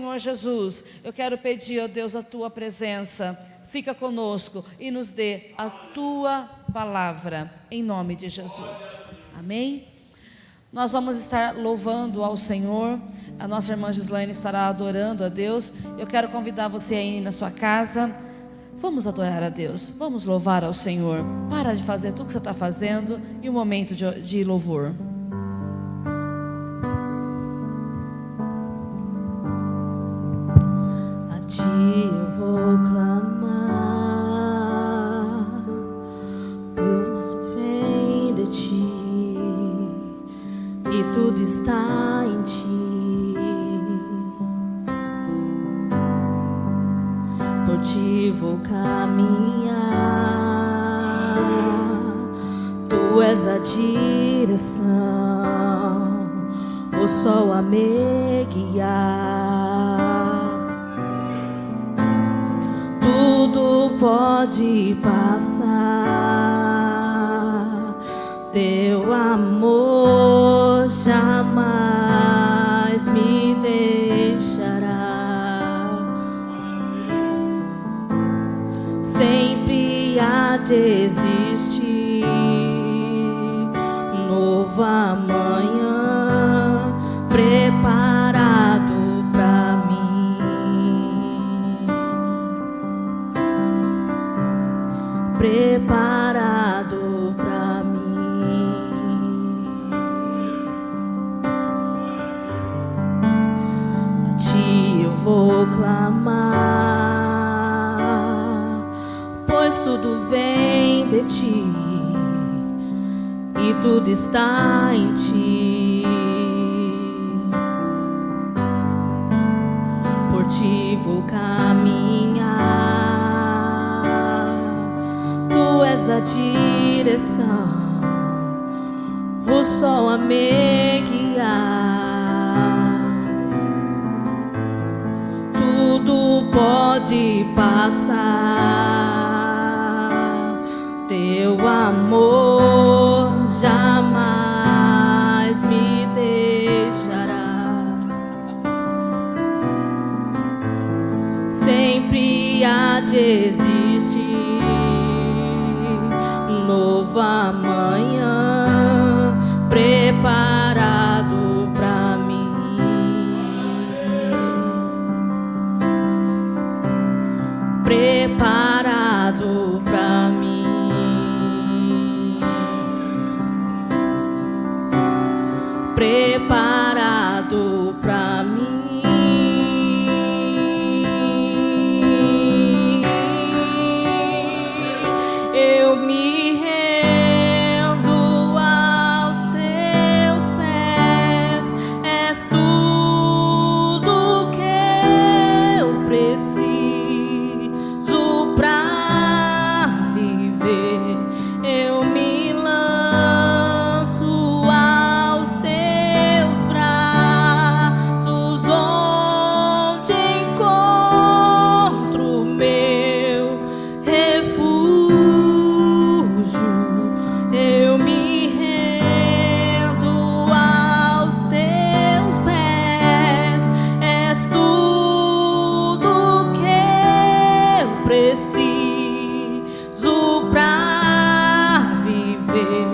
Senhor Jesus, eu quero pedir, ó Deus, a tua presença. Fica conosco e nos dê a tua palavra, em nome de Jesus. Amém? Nós vamos estar louvando ao Senhor. A nossa irmã Gislaine estará adorando a Deus. Eu quero convidar você aí na sua casa. Vamos adorar a Deus, vamos louvar ao Senhor. Para de fazer tudo que você está fazendo e um momento de louvor. A ti eu vou clamar, pois vem de ti e tudo está em ti. Por ti vou caminhar, tu és a direção, o sol a me guiar. Tudo pode passar, teu amor jamais me deixará. Sempre há de existir novo amanhã preparado pra mim, preparado pra mim. A ti eu vou clamar, pois tudo vem de ti e tudo está em ti. Por ti vou caminhar, tu és a direção, o sol a me guiar. Tudo pode passar, teu amor jamais me deixará. Sempre há de existir novo amanhã preparado pra mim, preparado pra mim, preparado pra mim. Eu me rendo aos teus pés, és tudo que eu preciso pra viver. Eu me lanço aos teus braços, onde encontro meu refúgio. Eu me rendo aos teus pés, és tudo que eu preciso pra viver.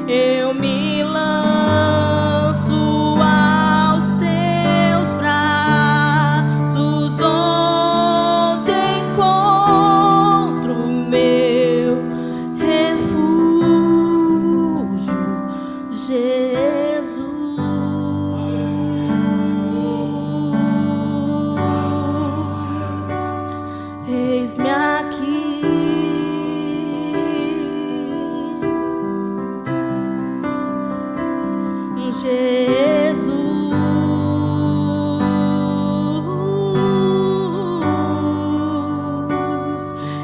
Eu me lanço aos teus braços, onde encontro meu refúgio, Jesus. Eis-me aqui, Jesus.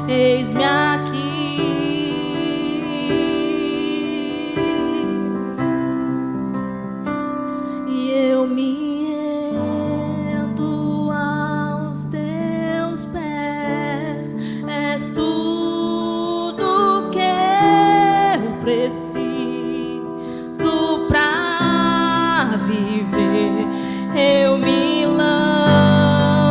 Eis-me aqui, e eu me rendo aos teus pés. És tudo que eu preciso pra viver. Eu me lanço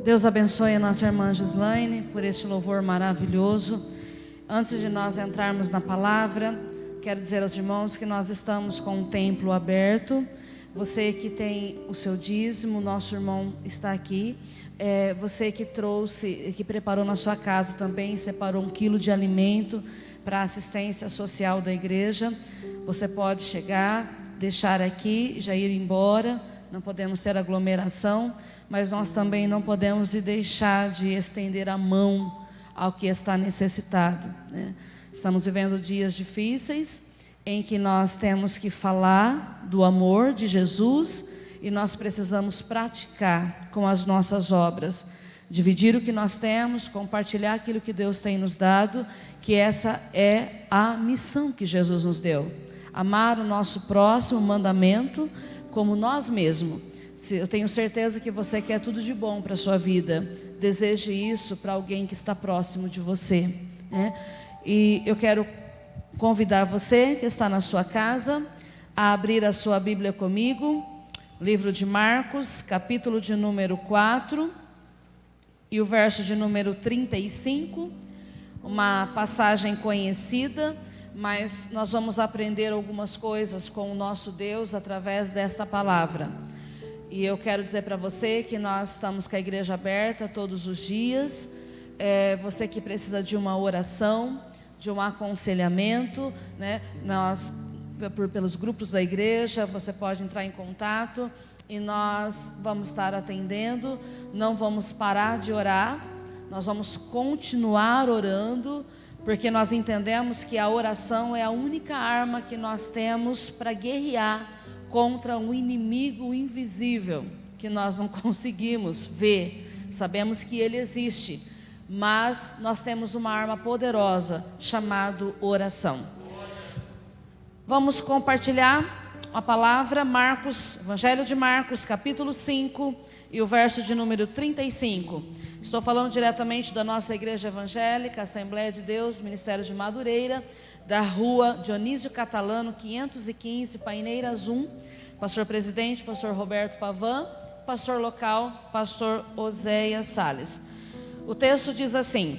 Deus abençoe a nossa irmã Gislaine por este louvor maravilhoso. Antes de nós entrarmos na palavra, quero dizer aos irmãos que nós estamos com o templo aberto. Você que tem o seu dízimo, nosso irmão está aqui. Você que trouxe, que preparou na sua casa também, separou 1 quilo de alimento para a assistência social da igreja. Você pode chegar, deixar aqui, já ir embora. Não podemos ter aglomeração, mas nós também não podemos deixar de estender a mão ao que está necessitado, né? Estamos vivendo dias difíceis, em que nós temos que falar do amor de Jesus e nós precisamos praticar com as nossas obras, dividir o que nós temos, compartilhar aquilo que Deus tem nos dado, que essa é a missão que Jesus nos deu. Amar o nosso próximo, mandamento, como nós mesmos. Eu tenho certeza que você quer tudo de bom para a sua vida. Deseje isso para alguém que está próximo de você, né? E eu quero convidar você que está na sua casa a abrir a sua Bíblia comigo, livro de Marcos, capítulo de número 4 e o verso de número 35, uma passagem conhecida, mas nós vamos aprender algumas coisas com o nosso Deus através desta palavra. E eu quero dizer para você que nós estamos com a igreja aberta todos os dias. Você que precisa de uma oração, de um aconselhamento, né? Pelos grupos da igreja, você pode entrar em contato e nós vamos estar atendendo. Não vamos parar de orar, nós vamos continuar orando, porque nós entendemos que a oração é a única arma que nós temos para guerrear contra um inimigo invisível, que nós não conseguimos ver. Sabemos que ele existe, mas nós temos uma arma poderosa chamada oração. Vamos compartilhar a palavra, Marcos, Evangelho de Marcos, capítulo 5 e o verso de número 35. Estou falando diretamente da nossa igreja evangélica, Assembleia de Deus, Ministério de Madureira, da rua Dionísio Catalano, 515, Paineiras 1. Pastor presidente, pastor Roberto Pavan, pastor local, pastor Oséias Salles. O texto diz assim: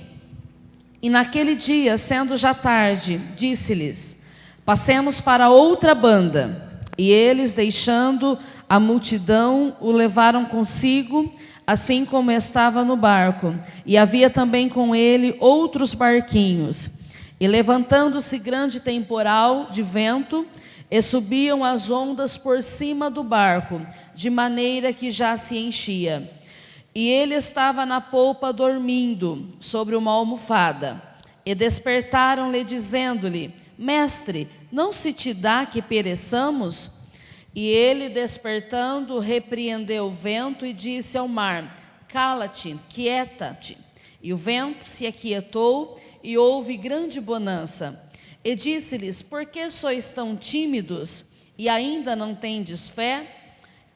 E naquele dia, sendo já tarde, disse-lhes: Passemos para outra banda. E eles, deixando a multidão, o levaram consigo, assim como estava no barco. E havia também com ele outros barquinhos. E levantando-se grande temporal de vento, e subiam as ondas por cima do barco, de maneira que já se enchia. E ele estava na polpa dormindo, sobre uma almofada. E despertaram-lhe, dizendo-lhe: Mestre, não se te dá que pereçamos? E ele, despertando, repreendeu o vento e disse ao mar: Cala-te, quieta-te. E o vento se aquietou e houve grande bonança. E disse-lhes: Por que sois tão tímidos e ainda não tendes fé?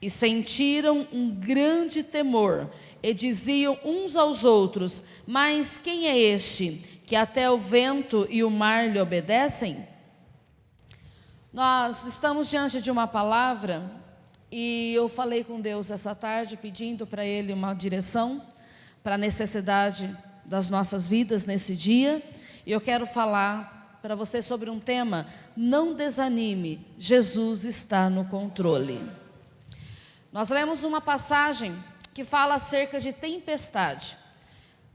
E sentiram um grande temor e diziam uns aos outros: Mas quem é este que até o vento e o mar lhe obedecem? Nós estamos diante de uma palavra e eu falei com Deus essa tarde, pedindo para Ele uma direção para a necessidade das nossas vidas nesse dia. E eu quero falar para você sobre um tema: não desanime, Jesus está no controle. Nós lemos uma passagem que fala acerca de tempestade.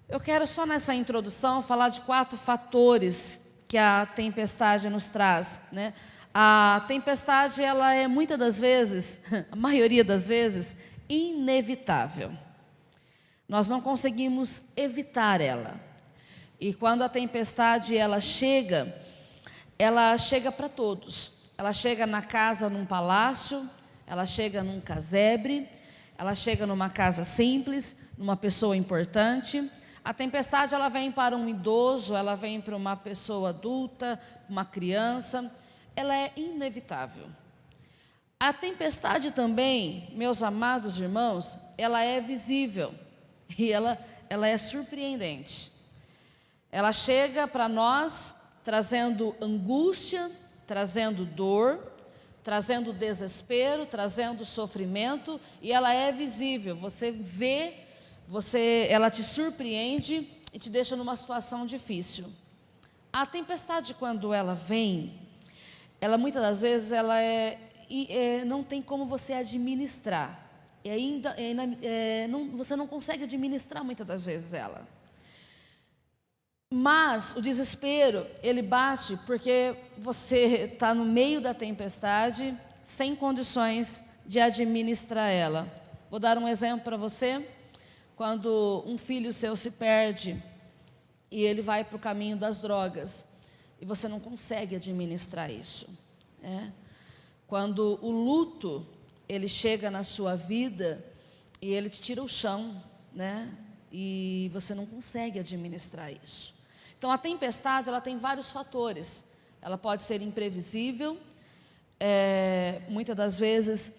Eu quero só nessa introdução falar de 4 fatores que a tempestade nos traz, né? A tempestade, ela é muitas das vezes, a maioria das vezes, inevitável. Nós não conseguimos evitar ela. E quando a tempestade ela chega para todos. Ela chega na casa, num palácio, ela chega num casebre, ela chega numa casa simples, numa pessoa importante. A tempestade ela vem para um idoso, ela vem para uma pessoa adulta, uma criança. Ela é inevitável. A tempestade também, meus amados irmãos, ela é visível e ela é surpreendente. Ela chega para nós trazendo angústia, trazendo dor, trazendo desespero, trazendo sofrimento, e ela é visível. Você vê, ela te surpreende e te deixa numa situação difícil. A tempestade, quando ela vem, ela muitas das vezes não tem como você administrar. Você não consegue administrar muitas das vezes ela. Mas o desespero, ele bate porque você está no meio da tempestade, sem condições de administrar ela. Vou dar um exemplo para você. Quando um filho seu se perde e ele vai para o caminho das drogas, e você não consegue administrar isso. Quando o luto, ele chega na sua vida e ele te tira o chão, e você não consegue administrar isso. Então, a tempestade, ela tem vários fatores. Ela pode ser imprevisível, muitas das vezes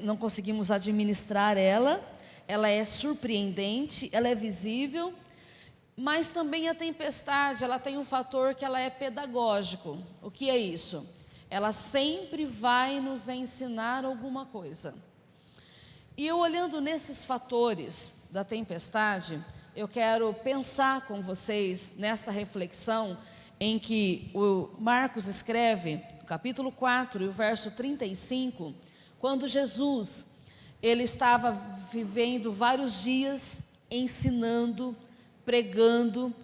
não conseguimos administrar ela é surpreendente, ela é visível, mas também a tempestade, ela tem um fator que ela é pedagógico. O que é isso? Ela sempre vai nos ensinar alguma coisa. E eu olhando nesses fatores da tempestade, eu quero pensar com vocês nesta reflexão em que o Marcos escreve, no capítulo 4, e o verso 35, quando Jesus, ele estava vivendo vários dias, ensinando, pregando,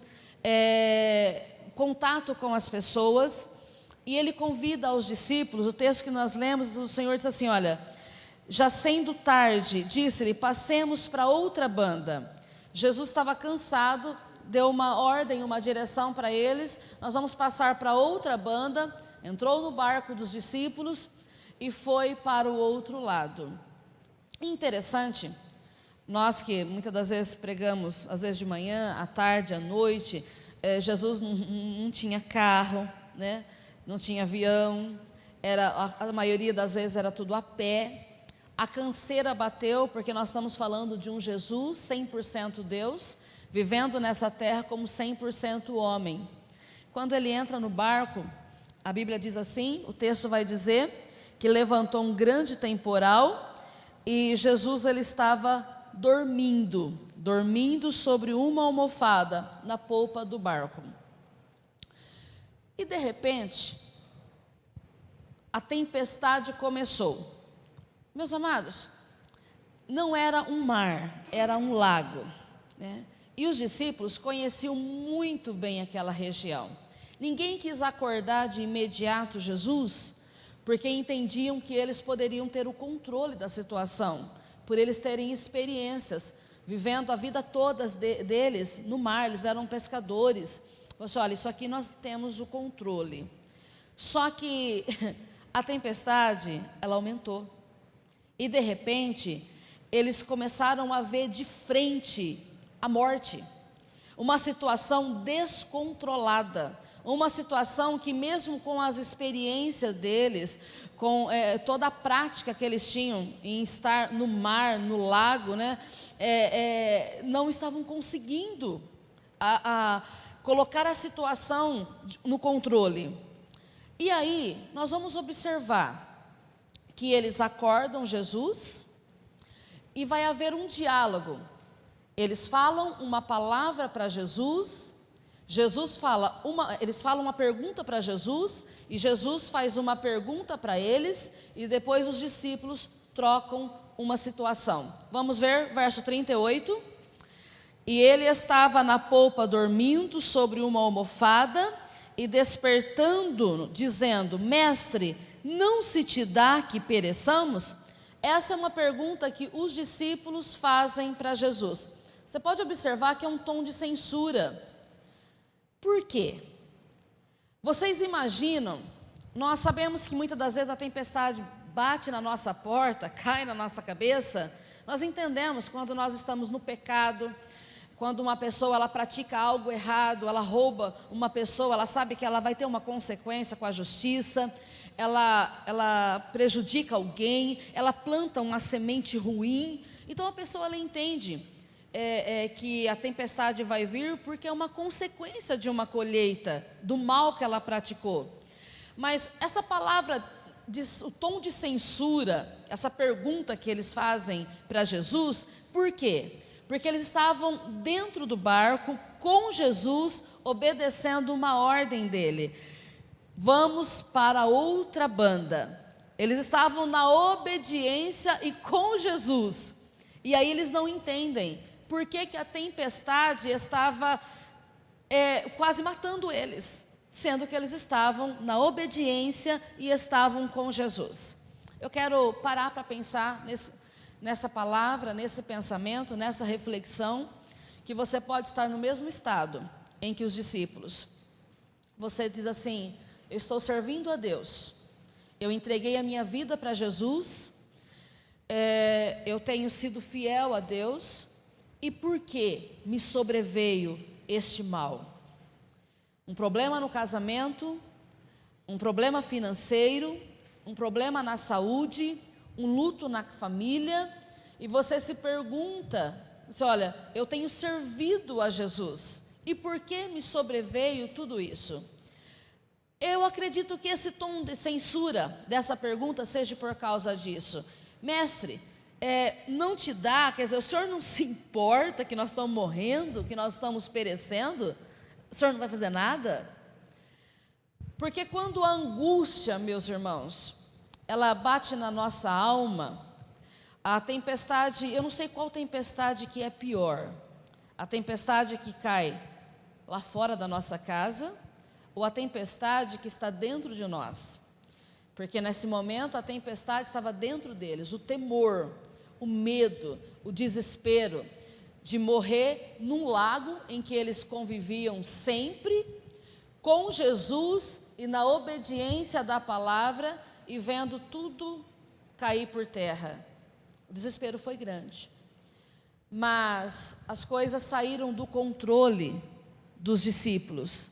contato com as pessoas, e ele convida aos discípulos, o texto que nós lemos, o Senhor diz assim, olha, já sendo tarde, disse-lhe, passemos para outra banda. Jesus estava cansado, deu uma ordem, uma direção para eles, nós vamos passar para outra banda, entrou no barco dos discípulos e foi para o outro lado. Interessante, nós que muitas das vezes pregamos, às vezes de manhã, à tarde, à noite, Jesus não tinha carro, não tinha avião, a maioria das vezes era tudo a pé. A canseira bateu, porque nós estamos falando de um Jesus 100% Deus, vivendo nessa terra como 100% homem. Quando ele entra no barco, a Bíblia diz assim, o texto vai dizer que levantou um grande temporal e Jesus ele estava dormindo sobre uma almofada na polpa do barco. E de repente, a tempestade começou. Meus amados, não era um mar, era um lago, E os discípulos conheciam muito bem aquela região. Ninguém quis acordar de imediato Jesus, porque entendiam que eles poderiam ter o controle da situação, por eles terem experiências, vivendo a vida toda deles no mar, eles eram pescadores. Você, olha, isso aqui nós temos o controle. Só que a tempestade, ela aumentou. E de repente, eles começaram a ver de frente a morte. Uma situação descontrolada. Uma situação que mesmo com as experiências deles, com toda a prática que eles tinham em estar no mar, no lago, não estavam conseguindo colocar a situação no controle. E aí, nós vamos observar que eles acordam Jesus e vai haver um diálogo. Eles falam uma palavra para Jesus, eles falam uma pergunta para Jesus, e Jesus faz uma pergunta para eles, e depois os discípulos trocam uma situação. Vamos ver, verso 38. E ele estava na polpa dormindo sobre uma almofada, e despertando, dizendo, mestre, não se te dá que pereçamos? Essa é uma pergunta que os discípulos fazem para Jesus. Você pode observar que é um tom de censura. Por quê? Vocês imaginam, nós sabemos que muitas das vezes a tempestade bate na nossa porta, cai na nossa cabeça. Nós entendemos quando nós estamos no pecado, quando uma pessoa ela pratica algo errado, ela rouba uma pessoa, ela sabe que ela vai ter uma consequência com a justiça, ela prejudica alguém, ela planta uma semente ruim. Então a pessoa ela entende que a tempestade vai vir porque é uma consequência de uma colheita, do mal que ela praticou. Mas essa palavra o tom de censura, essa pergunta que eles fazem para Jesus, por quê? Porque eles estavam dentro do barco com Jesus, obedecendo uma ordem dele. Vamos para outra banda. Eles estavam na obediência e com Jesus. E aí eles não entendem por que a tempestade estava quase matando eles, sendo que eles estavam na obediência e estavam com Jesus. Eu quero parar para pensar nessa palavra, nesse pensamento, nessa reflexão, que você pode estar no mesmo estado em que os discípulos. Você diz assim: eu estou servindo a Deus, eu entreguei a minha vida para Jesus, eu tenho sido fiel a Deus, e por que me sobreveio este mal? Um problema no casamento, um problema financeiro, um problema na saúde, um luto na família, e você se pergunta, olha, eu tenho servido a Jesus, e por que me sobreveio tudo isso? Eu acredito que esse tom de censura dessa pergunta seja por causa disso. Mestre, não te dá, quer dizer, o senhor não se importa que nós estamos morrendo, que nós estamos perecendo? O senhor não vai fazer nada? Porque quando a angústia, meus irmãos, ela bate na nossa alma, a tempestade, eu não sei qual tempestade que é pior, a tempestade que cai lá fora da nossa casa, ou a tempestade que está dentro de nós, porque nesse momento a tempestade estava dentro deles, o temor, o medo, o desespero de morrer num lago em que eles conviviam sempre com Jesus e na obediência da palavra e vendo tudo cair por terra. O desespero foi grande, mas as coisas saíram do controle dos discípulos,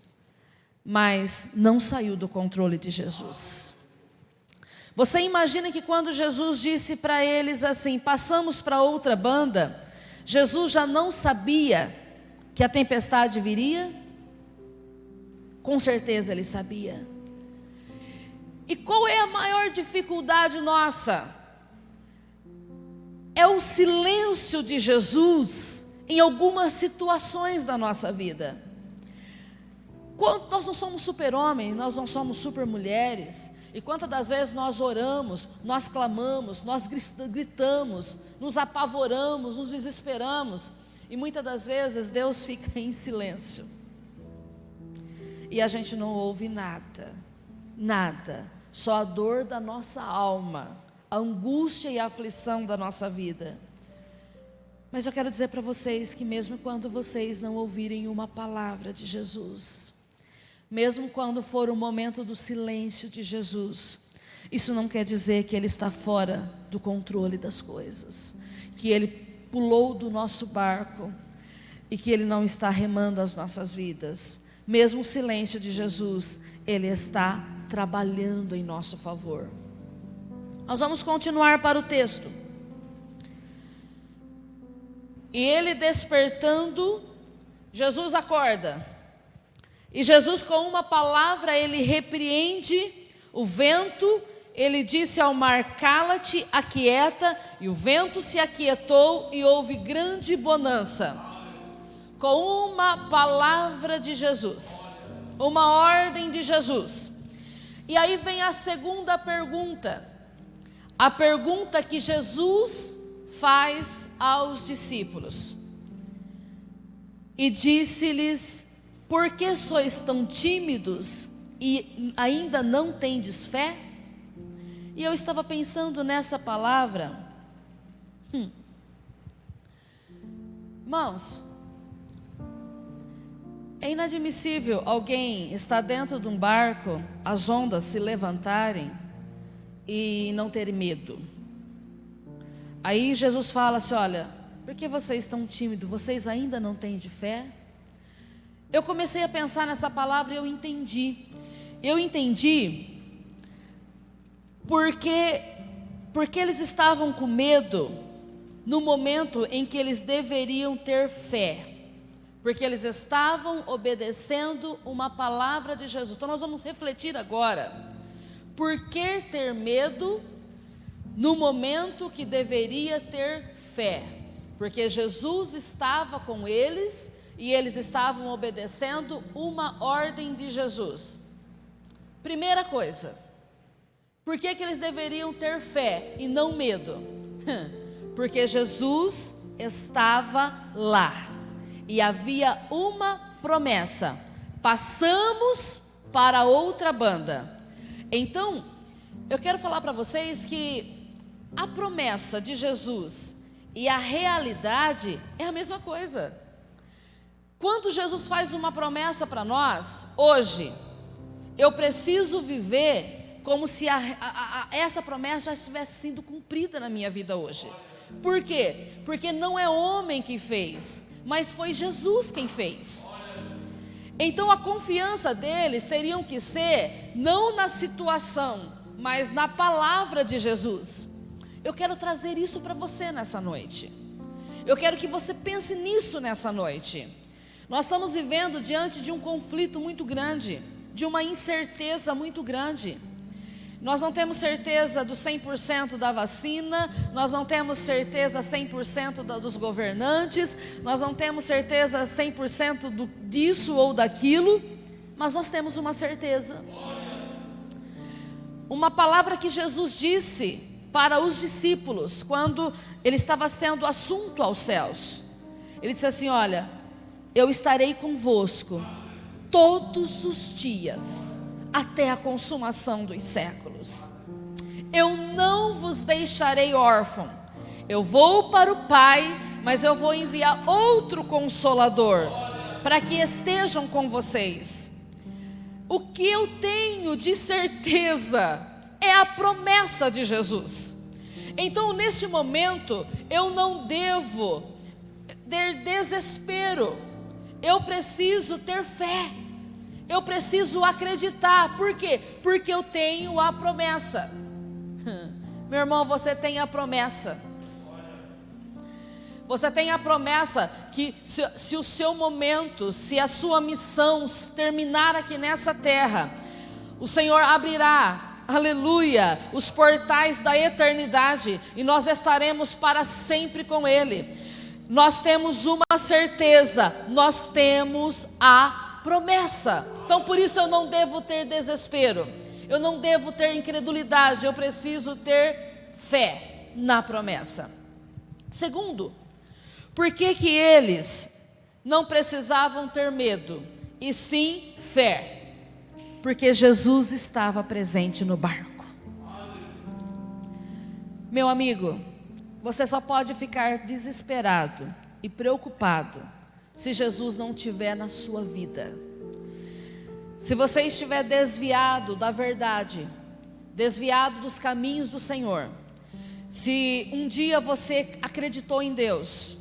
mas não saiu do controle de Jesus. Você imagina que quando Jesus disse para eles assim, passamos para outra banda, Jesus já não sabia que a tempestade viria? Com certeza ele sabia. E qual é a maior dificuldade nossa? É o silêncio de Jesus em algumas situações da nossa vida. Nós não somos super-homens, nós não somos super-mulheres. E quantas das vezes nós oramos, nós clamamos, nós gritamos, nos apavoramos, nos desesperamos. E muitas das vezes Deus fica em silêncio. E a gente não ouve nada, nada. Só a dor da nossa alma, a angústia e a aflição da nossa vida. Mas eu quero dizer para vocês que mesmo quando vocês não ouvirem uma palavra de Jesus, mesmo quando for o momento do silêncio de Jesus, isso não quer dizer que Ele está fora do controle das coisas, que Ele pulou do nosso barco e que Ele não está remando as nossas vidas. Mesmo o silêncio de Jesus, Ele está trabalhando em nosso favor. Nós vamos continuar para o texto. E ele despertando, Jesus acorda. E Jesus, com uma palavra, ele repreende o vento. Ele disse ao mar: cala-te, aquieta. E o vento se aquietou e houve grande bonança. Com uma palavra de Jesus, uma ordem de Jesus. E aí vem a segunda pergunta. A pergunta que Jesus faz aos discípulos. E disse-lhes: por que sois tão tímidos e ainda não tendes fé? E eu estava pensando nessa palavra. Irmãos, é inadmissível alguém estar dentro de um barco, as ondas se levantarem e não ter medo. Aí Jesus fala assim: olha, por que vocês estão tímidos? Vocês ainda não têm de fé? Eu comecei a pensar nessa palavra e eu entendi. Porque eles estavam com medo no momento em que eles deveriam ter fé. Porque eles estavam obedecendo uma palavra de Jesus. Então nós vamos refletir agora. Por que ter medo no momento que deveria ter fé? Porque Jesus estava com eles e eles estavam obedecendo uma ordem de Jesus. Primeira coisa, por que eles deveriam ter fé e não medo? Porque Jesus estava lá e havia uma promessa: passamos para outra banda. Então, eu quero falar para vocês que a promessa de Jesus e a realidade é a mesma coisa. Quando Jesus faz uma promessa para nós, hoje, eu preciso viver como se essa promessa já estivesse sendo cumprida na minha vida hoje. Por quê? Porque não é homem que fez, mas foi Jesus quem fez. Então a confiança deles teriam que ser não na situação, mas na palavra de Jesus. Eu quero trazer isso para você nessa noite. Eu quero que você pense nisso nessa noite. Nós estamos vivendo diante de um conflito muito grande, de uma incerteza muito grande. Nós não temos certeza do 100% da vacina, nós não temos certeza 100% dos governantes, nós não temos certeza 100% disso ou daquilo, mas nós temos uma certeza. Uma palavra que Jesus disse para os discípulos, quando ele estava sendo assunto aos céus. Ele disse assim: olha, eu estarei convosco todos os dias, até a consumação dos séculos. Eu não vos deixarei órfão. Eu vou para o Pai, mas eu vou enviar outro Consolador, para que estejam com vocês. O que eu tenho de certeza é a promessa de Jesus. Então, neste momento, eu não devo ter desespero. Eu preciso ter fé. Eu preciso acreditar. Por quê? Porque eu tenho a promessa. Meu irmão, você tem a promessa. Você tem a promessa que se o seu momento, se a sua missão terminar aqui nessa terra, o Senhor abrirá, aleluia, os portais da eternidade e nós estaremos para sempre com Ele. Nós temos uma certeza, nós temos a promessa. Então por isso eu não devo ter desespero, eu não devo ter incredulidade, eu preciso ter fé na promessa. Segundo, por que eles não precisavam ter medo, e sim fé? Porque Jesus estava presente no barco. Meu amigo, você só pode ficar desesperado e preocupado se Jesus não estiver na sua vida. Se você estiver desviado da verdade, desviado dos caminhos do Senhor, se um dia você acreditou em Deus,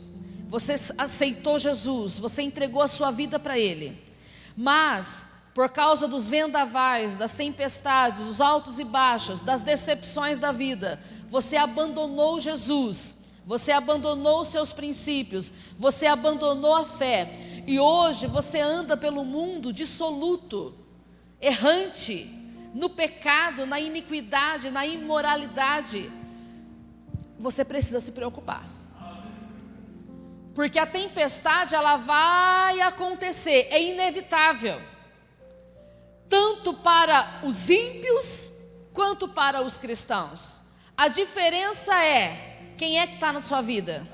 você aceitou Jesus, você entregou a sua vida para Ele, mas por causa dos vendavais, das tempestades, dos altos e baixos, das decepções da vida, você abandonou Jesus, você abandonou os seus princípios, você abandonou a fé, e hoje você anda pelo mundo dissoluto, errante, no pecado, na iniquidade, na imoralidade. Você precisa se preocupar, porque a tempestade ela vai acontecer, é inevitável, tanto para os ímpios quanto para os cristãos. A diferença é quem é que está na sua vida,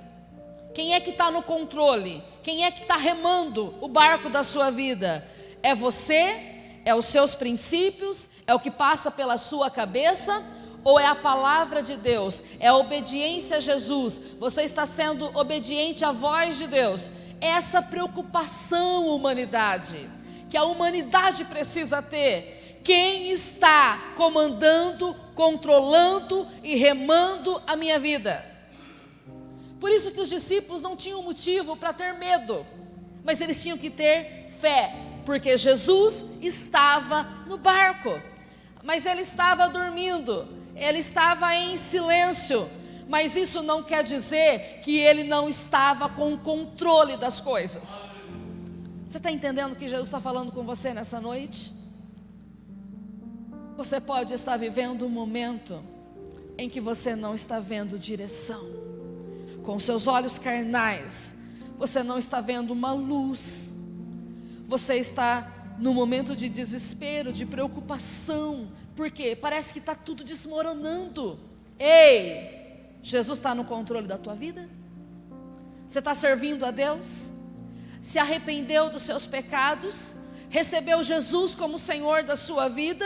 quem é que está no controle, quem é que está remando o barco da sua vida. É você, é os seus princípios, é o que passa pela sua cabeça, ou é a palavra de Deus, é a obediência a Jesus, você está sendo obediente à voz de Deus. Essa preocupação, humanidade, que a humanidade precisa ter. Quem está comandando, controlando e remando a minha vida? Por isso que os discípulos não tinham motivo para ter medo, mas eles tinham que ter fé, porque Jesus estava no barco, mas ele estava dormindo, ele estava em silêncio, mas isso não quer dizer que ele não estava com o controle das coisas. Você está entendendo o que Jesus está falando com você nessa noite? Você pode estar vivendo um momento em que você não está vendo direção. Com seus olhos carnais, você não está vendo uma luz. Você está num momento de desespero, de preocupação. Por quê? Parece que está tudo desmoronando. Ei, Jesus está no controle da tua vida? Você está servindo a Deus? Se arrependeu dos seus pecados? Recebeu Jesus como Senhor da sua vida?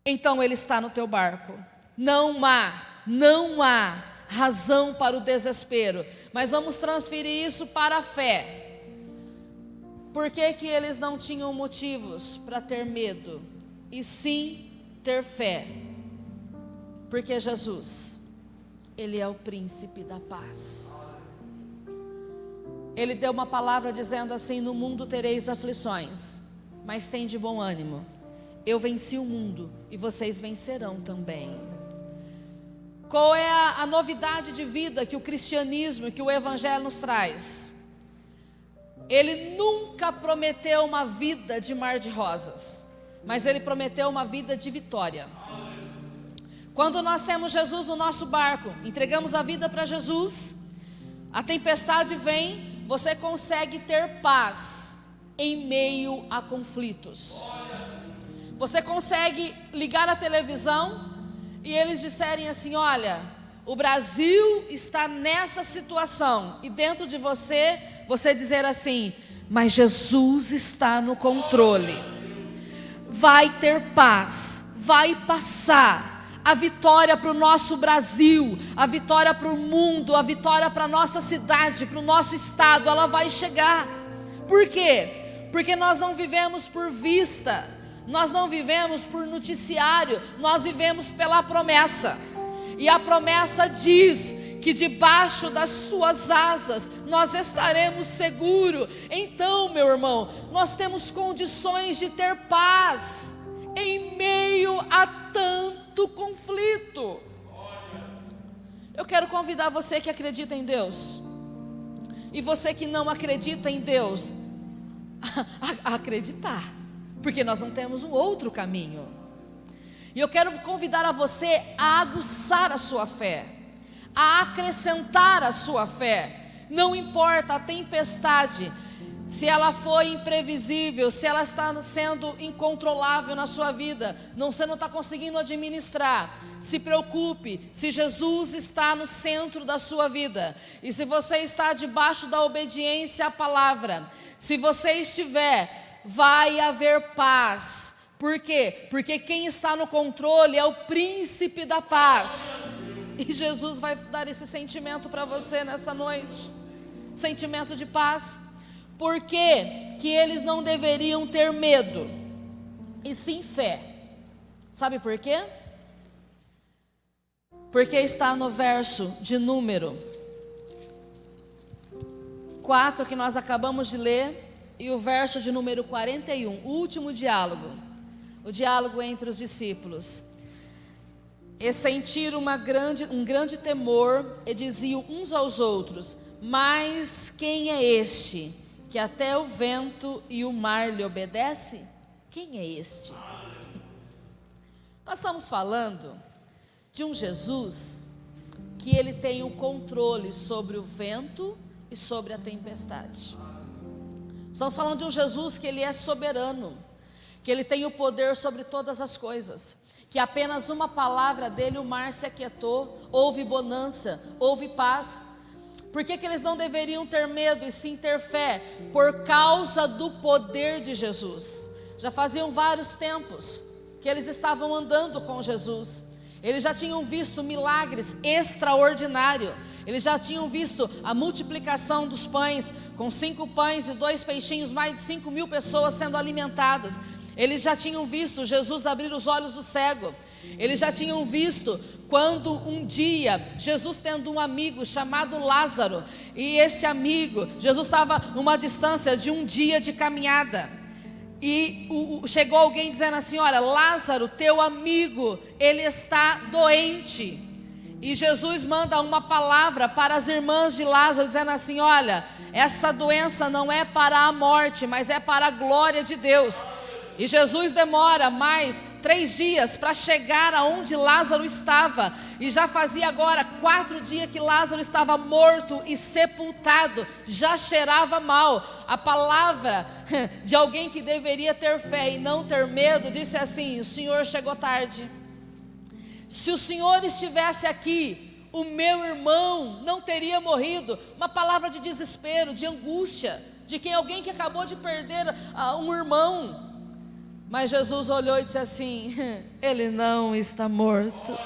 Então Ele está no teu barco. Não há razão para o desespero. Mas vamos transferir isso para a fé. Por que que eles não tinham motivos para ter medo? E sim ter fé? Porque Jesus, Ele é o príncipe da paz. Ele deu uma palavra dizendo assim: no mundo tereis aflições, mas tende bom ânimo. Eu venci o mundo e vocês vencerão também. Qual é a novidade de vida que o cristianismo, que o evangelho nos traz? Ele nunca prometeu uma vida de mar de rosas, mas Ele prometeu uma vida de vitória. Quando nós temos Jesus no nosso barco, entregamos a vida para Jesus, a tempestade vem, você consegue ter paz em meio a conflitos. Você consegue ligar a televisão e eles disserem assim: olha, o Brasil está nessa situação, e dentro de você, você dizer assim: mas Jesus está no controle, vai ter paz, vai passar. A vitória para o nosso Brasil, a vitória para o mundo, a vitória para a nossa cidade, para o nosso estado, ela vai chegar. Por quê? Porque nós não vivemos por vista, nós não vivemos por noticiário, nós vivemos pela promessa. E a promessa diz que debaixo das suas asas nós estaremos seguros. Então, meu irmão, nós temos condições de ter paz em meio a tanto conflito. Eu quero convidar você que acredita em Deus, e você que não acredita em Deus, a acreditar, porque nós não temos um outro caminho. E eu quero convidar a você a aguçar a sua fé, a acrescentar a sua fé. Não importa a tempestade, se ela foi imprevisível, se ela está sendo incontrolável na sua vida, você não está conseguindo administrar, se preocupe, se Jesus está no centro da sua vida, e se você está debaixo da obediência à palavra, se você estiver, vai haver paz. Por quê? Porque quem está no controle é o príncipe da paz. E Jesus vai dar esse sentimento para você nessa noite, sentimento de paz. Por que que eles não deveriam ter medo, e sim fé? Sabe por quê? Porque está no verso de número 4 que nós acabamos de ler, e o verso de número 41, o último diálogo, o diálogo entre os discípulos. E sentiram um grande temor, e diziam uns aos outros: mas quem é este, que até o vento e o mar lhe obedece? Quem é este? Nós estamos falando de um Jesus que Ele tem o controle sobre o vento e sobre a tempestade. Estamos falando de um Jesus que Ele é soberano, que Ele tem o poder sobre todas as coisas, que apenas uma palavra dEle o mar se aquietou, houve bonança, houve paz. Por que que eles não deveriam ter medo e sim ter fé? Por causa do poder de Jesus. Já faziam vários tempos que eles estavam andando com Jesus. Eles já tinham visto milagres extraordinários. Eles já tinham visto a multiplicação dos pães, com 5 pães e 2 peixinhos, mais de 5.000 pessoas sendo alimentadas. Eles já tinham visto Jesus abrir os olhos do cego. Eles já tinham visto quando um dia, Jesus tendo um amigo chamado Lázaro, e esse amigo, Jesus estava numa distância de um dia de caminhada, e chegou alguém dizendo assim: olha, Lázaro, teu amigo, ele está doente. E Jesus manda uma palavra para as irmãs de Lázaro, dizendo assim: olha, essa doença não é para a morte, mas é para a glória de Deus. E Jesus demora mais 3 dias para chegar aonde Lázaro estava. E já fazia agora 4 dias que Lázaro estava morto e sepultado. Já cheirava mal. A palavra de alguém que deveria ter fé e não ter medo disse assim: o Senhor chegou tarde. Se o Senhor estivesse aqui, o meu irmão não teria morrido. Uma palavra de desespero, de angústia, de quem alguém que acabou de perder um irmão. Mas Jesus olhou e disse assim: ele não está morto,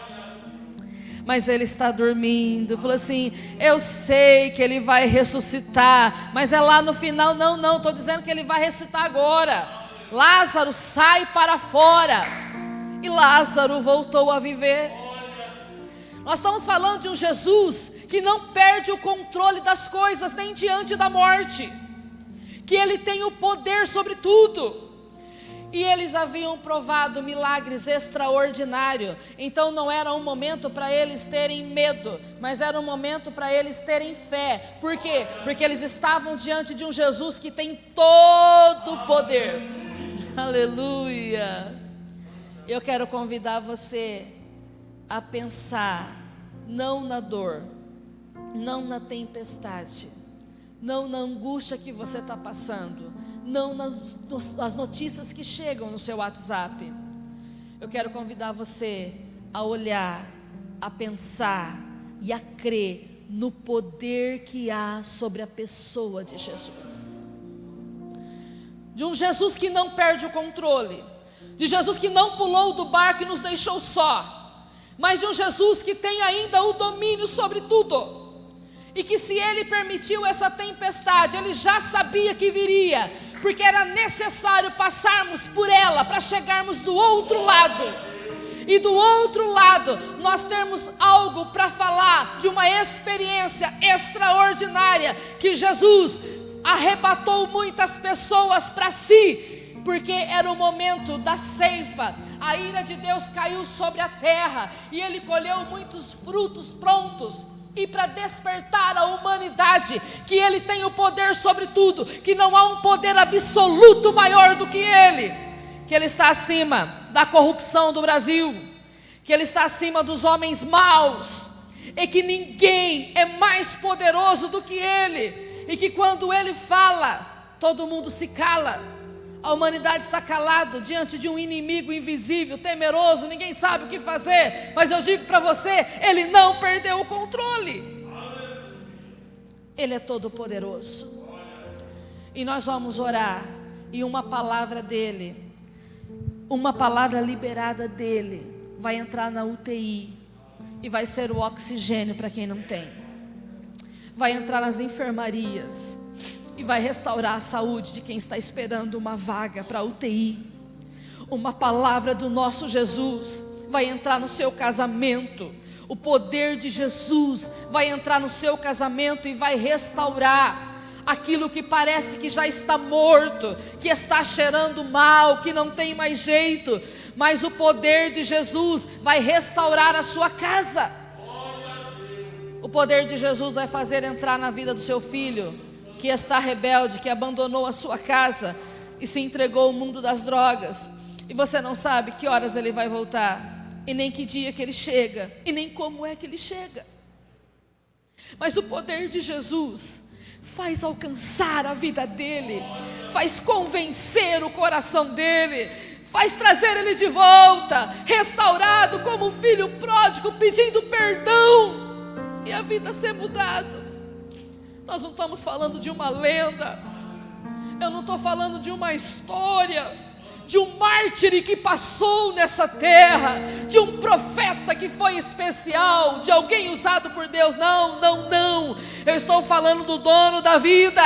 mas ele está dormindo. Falou assim: eu sei que ele vai ressuscitar, mas é lá no final. Não, estou dizendo que ele vai ressuscitar agora. Lázaro, sai para fora. E Lázaro voltou a viver. Nós estamos falando de um Jesus que não perde o controle das coisas, nem diante da morte, que ele tem o poder sobre tudo. E eles haviam provado milagres extraordinários. Então não era um momento para eles terem medo, mas era um momento para eles terem fé. Por quê? Porque eles estavam diante de um Jesus que tem todo o poder. Aleluia. Eu quero convidar você a pensar não na dor, não na tempestade, não na angústia que você está passando, não nas notícias que chegam no seu WhatsApp. Eu quero convidar você a olhar, a pensar e a crer no poder que há sobre a pessoa de Jesus. De um Jesus que não perde o controle, de Jesus que não pulou do barco e nos deixou só, mas de um Jesus que tem ainda o domínio sobre tudo. E que se ele permitiu essa tempestade, ele já sabia que viria, porque era necessário passarmos por ela para chegarmos do outro lado. E do outro lado nós temos algo para falar de uma experiência extraordinária, que Jesus arrebatou muitas pessoas para si, porque era o momento da ceifa. A ira de Deus caiu sobre a terra e ele colheu muitos frutos prontos. E para despertar a humanidade, que ele tem o poder sobre tudo, que não há um poder absoluto maior do que ele, que ele está acima da corrupção do Brasil, que ele está acima dos homens maus, e que ninguém é mais poderoso do que ele, e que quando ele fala, todo mundo se cala. A humanidade está calada diante de um inimigo invisível, temeroso, ninguém sabe o que fazer. Mas eu digo para você, ele não perdeu o controle. Ele é todo poderoso. E nós vamos orar, e uma palavra dele, uma palavra liberada dele, vai entrar na UTI, e vai ser o oxigênio para quem não tem. Vai entrar nas enfermarias, e vai restaurar a saúde de quem está esperando uma vaga para a UTI. Uma palavra do nosso Jesus vai entrar no seu casamento. O poder de Jesus vai entrar no seu casamento e vai restaurar aquilo que parece que já está morto, que está cheirando mal, que não tem mais jeito. Mas o poder de Jesus vai restaurar a sua casa. O poder de Jesus vai fazer entrar na vida do seu filho, que está rebelde, que abandonou a sua casa e se entregou ao mundo das drogas, e você não sabe que horas ele vai voltar, e nem que dia que ele chega, e nem como é que ele chega. Mas o poder de Jesus faz alcançar a vida dele, faz convencer o coração dele, faz trazer ele de volta, restaurado como um filho pródigo, pedindo perdão, e a vida ser mudada. Nós não estamos falando de uma lenda, eu não estou falando de uma história, de um mártir que passou nessa terra, de um profeta que foi especial, de alguém usado por Deus. Não, eu estou falando do dono da vida,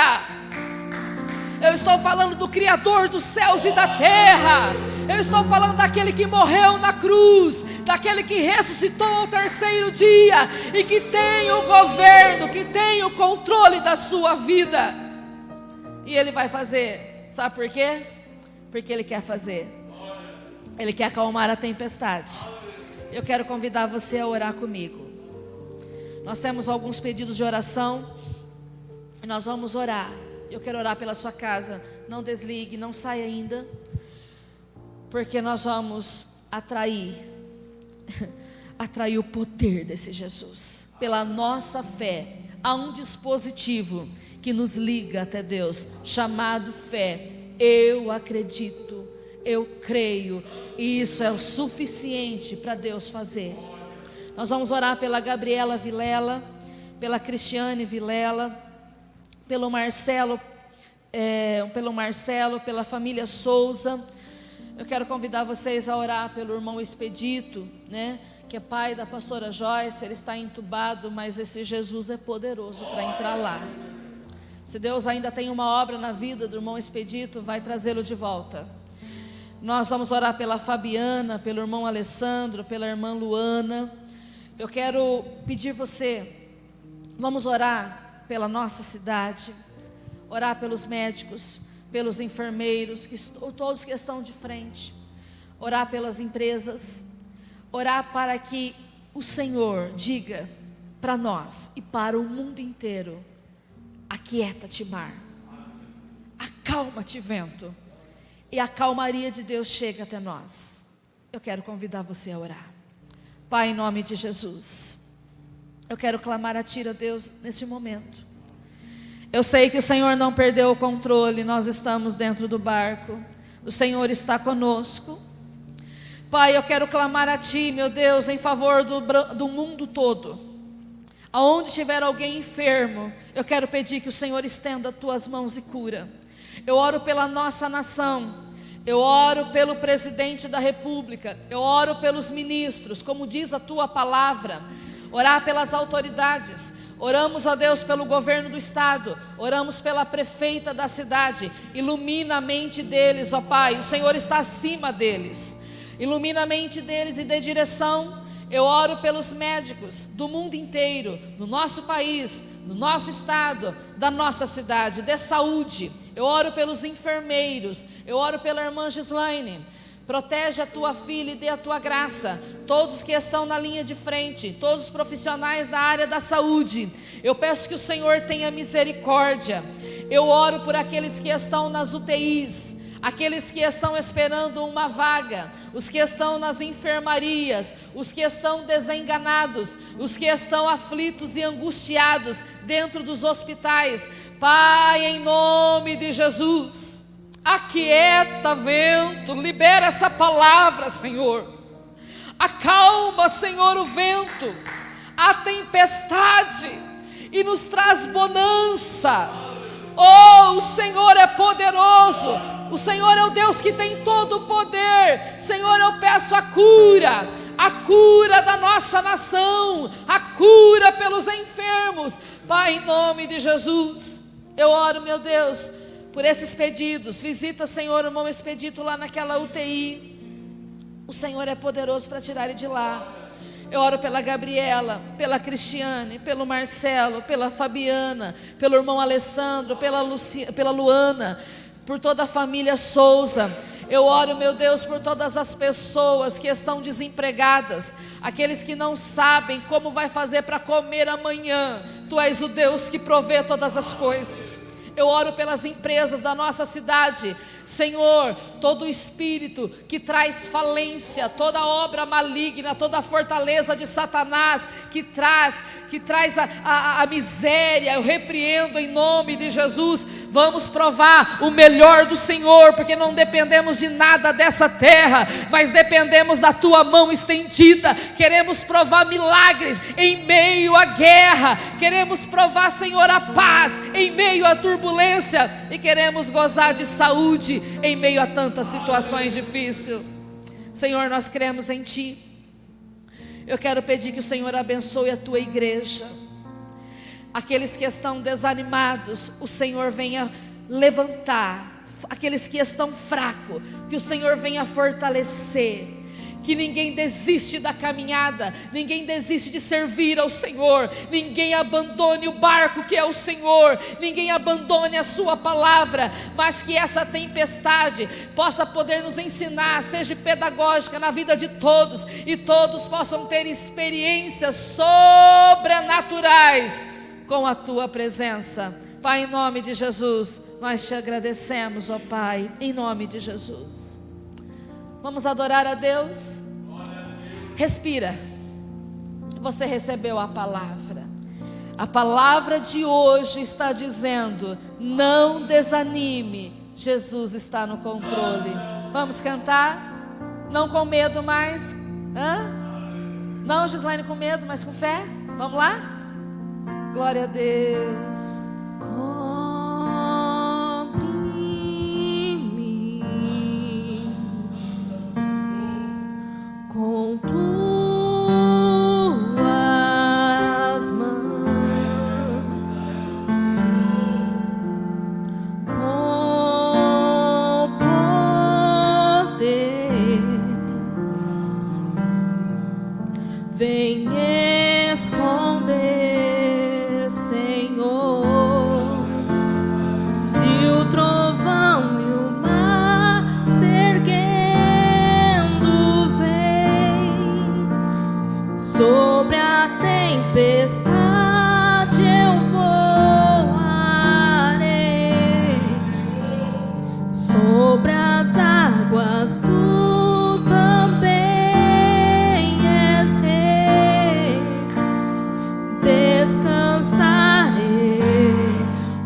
eu estou falando do Criador dos céus e da terra, eu estou falando daquele que morreu na cruz, daquele que ressuscitou ao 3º dia, e que tem o governo, que tem o controle da sua vida. E ele vai fazer, sabe por quê? Porque ele quer fazer, ele quer acalmar a tempestade. Eu quero convidar você a orar comigo. Nós temos alguns pedidos de oração, e nós vamos orar. Eu quero orar pela sua casa. Não desligue, não saia ainda. porque nós vamos atrair o poder desse Jesus. Pela nossa fé, há um dispositivo que nos liga até Deus, chamado fé. Eu acredito, eu creio, e isso é o suficiente para Deus fazer. Nós vamos orar pela Gabriela Vilela, pela Cristiane Vilela, pelo Marcelo, pela família Souza. Eu quero convidar vocês a orar pelo irmão Expedito, né, que é pai da pastora Joyce. Ele está entubado, mas esse Jesus é poderoso para entrar lá. Se Deus ainda tem uma obra na vida do irmão Expedito, vai trazê-lo de volta. Nós vamos orar pela Fabiana, pelo irmão Alessandro, pela irmã Luana. Eu quero pedir você, vamos orar pela nossa cidade, orar pelos médicos, pelos enfermeiros, todos que estão de frente, orar pelas empresas, orar para que o Senhor diga para nós e para o mundo inteiro: aquieta-te, mar, acalma-te, vento, e a calmaria de Deus chega até nós. Eu quero convidar você a orar. Pai, em nome de Jesus, eu quero clamar a Ti, ó Deus, neste momento. Eu sei que o Senhor não perdeu o controle, nós estamos dentro do barco, o Senhor está conosco. Pai, eu quero clamar a Ti, meu Deus, em favor do mundo todo. Aonde tiver alguém enfermo, eu quero pedir que o Senhor estenda as Tuas mãos e cura. Eu oro pela nossa nação, eu oro pelo presidente da República, eu oro pelos ministros, como diz a Tua palavra. Orar pelas autoridades, oramos, ó Deus, pelo governo do estado, oramos pela prefeita da cidade. Ilumina a mente deles, ó Pai, o Senhor está acima deles. Ilumina a mente deles e dê direção. Eu oro pelos médicos do mundo inteiro, do nosso país, do nosso estado, da nossa cidade, dê saúde. Eu oro pelos enfermeiros, eu oro pela irmã Gislaine. Protege a Tua filha e dê a Tua graça. Todos os que estão na linha de frente, todos os profissionais da área da saúde, eu peço que o Senhor tenha misericórdia. Eu oro por aqueles que estão nas UTIs, aqueles que estão esperando uma vaga, os que estão nas enfermarias, os que estão desenganados, os que estão aflitos e angustiados dentro dos hospitais. Pai, em nome de Jesus, aquieta, vento, libera essa palavra, Senhor. Acalma, Senhor, o vento, a tempestade, e nos traz bonança. Oh, o Senhor é poderoso, o Senhor é o Deus que tem todo o poder. Senhor, eu peço a cura da nossa nação, a cura pelos enfermos. Pai, em nome de Jesus, eu oro, meu Deus, por esses pedidos. Visita, Senhor, o irmão Expedito lá naquela UTI. O Senhor é poderoso para tirar ele de lá. Eu oro pela Gabriela, pela Cristiane, pelo Marcelo, pela Fabiana, pelo irmão Alessandro, pela Luana, por toda a família Souza. Eu oro, meu Deus, por todas as pessoas que estão desempregadas, aqueles que não sabem como vai fazer para comer amanhã. Tu és o Deus que provê todas as coisas. Eu oro pelas empresas da nossa cidade. Senhor, todo espírito que traz falência, toda obra maligna, toda fortaleza de Satanás que traz a miséria, eu repreendo em nome de Jesus. Vamos provar o melhor do Senhor, porque não dependemos de nada dessa terra, mas dependemos da Tua mão estendida. Queremos provar milagres em meio à guerra, queremos provar, Senhor, a paz em meio à turbulência, e queremos gozar de saúde em meio a tantas situações difíceis. Senhor, nós cremos em Ti. Eu quero pedir que o Senhor abençoe a Tua igreja. Aqueles que estão desanimados, o Senhor venha levantar. Aqueles que estão fracos, que o Senhor venha fortalecer. Que ninguém desiste da caminhada, ninguém desiste de servir ao Senhor, ninguém abandone o barco que é o Senhor, ninguém abandone a Sua palavra, mas que essa tempestade possa poder nos ensinar, seja pedagógica na vida de todos, e todos possam ter experiências sobrenaturais com a Tua presença. Pai, em nome de Jesus, nós Te agradecemos, ó Pai, em nome de Jesus. Vamos adorar a Deus? Respira. Você recebeu a palavra. A palavra de hoje está dizendo: não desanime, Jesus está no controle. Vamos cantar? Não com medo mais. Não, Gislaine, com medo, mas com fé. Vamos lá? Glória a Deus. Cobre-me com tuas mãos, com poder. Vem esconder, Senhor, se o trovão e o mar se erguendo vem, sobre a tempestade eu voarei, sobre as águas tu também és rei. Descansarei,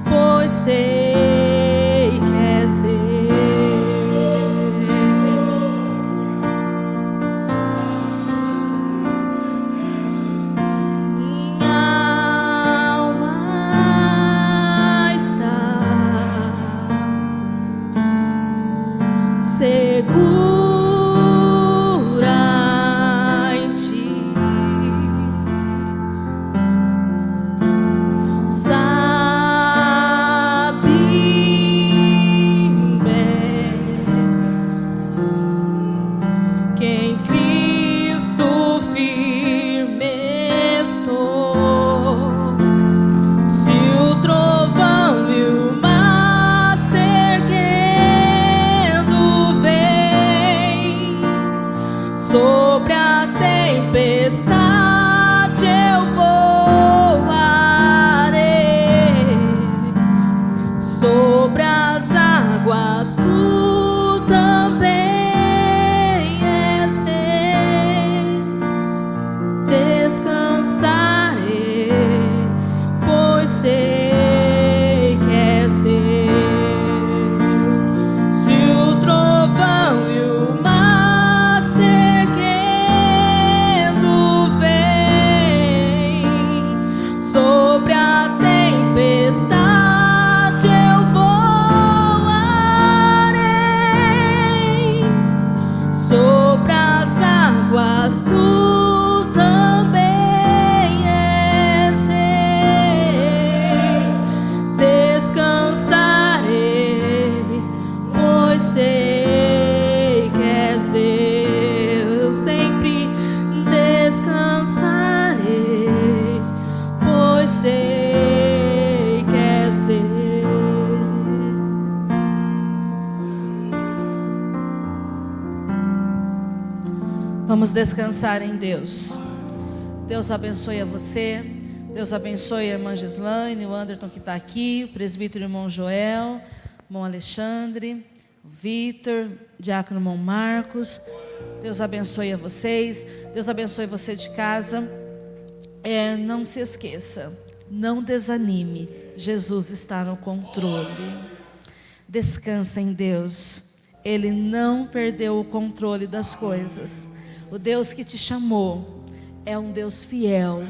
pois sei que és Deus. Minha alma está segura em ti. Sabe bem que em Cristo firme estou. Se o trovão e o mar se erguendo vem, sobre a tempestade eu voarei, sobre as águas tu também és rei. Descansarei, pois sei que és Deus. Se o trovão e o mar se erguendo vem, sobre a tempestade eu voarei, sobre as águas tu também és rei. Descansarei, pois sei que és Deus. Sempre descansarei, pois sei que és Deus. Vamos descansar em Deus. Deus abençoe a você. Deus abençoe a irmã Gislaine, o Anderton que está aqui, o presbítero irmão Joel, irmão Alexandre, o Vitor, o diácono irmão Marcos. Deus abençoe a vocês. Deus abençoe você de casa. Não se esqueça, não desanime, Jesus está no controle. Descansa em Deus. Ele não perdeu o controle das coisas. O Deus que te chamou é um Deus fiel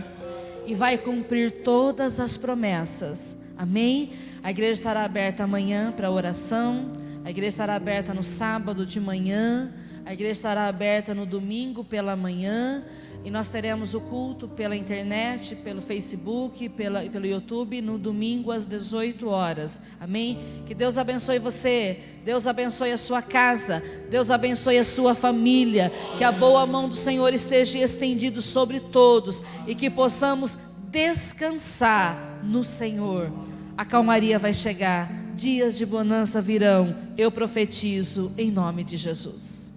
e vai cumprir todas as promessas. Amém? A igreja estará aberta amanhã para oração. A igreja estará aberta no sábado de manhã. A igreja estará aberta no domingo pela manhã. E nós teremos o culto pela internet, pelo Facebook, pelo YouTube, no domingo às 18 horas. Amém? Que Deus abençoe você. Deus abençoe a sua casa. Deus abençoe a sua família. Que a boa mão do Senhor esteja estendida sobre todos. E que possamos descansar no Senhor. A calmaria vai chegar. Dias de bonança virão. Eu profetizo em nome de Jesus.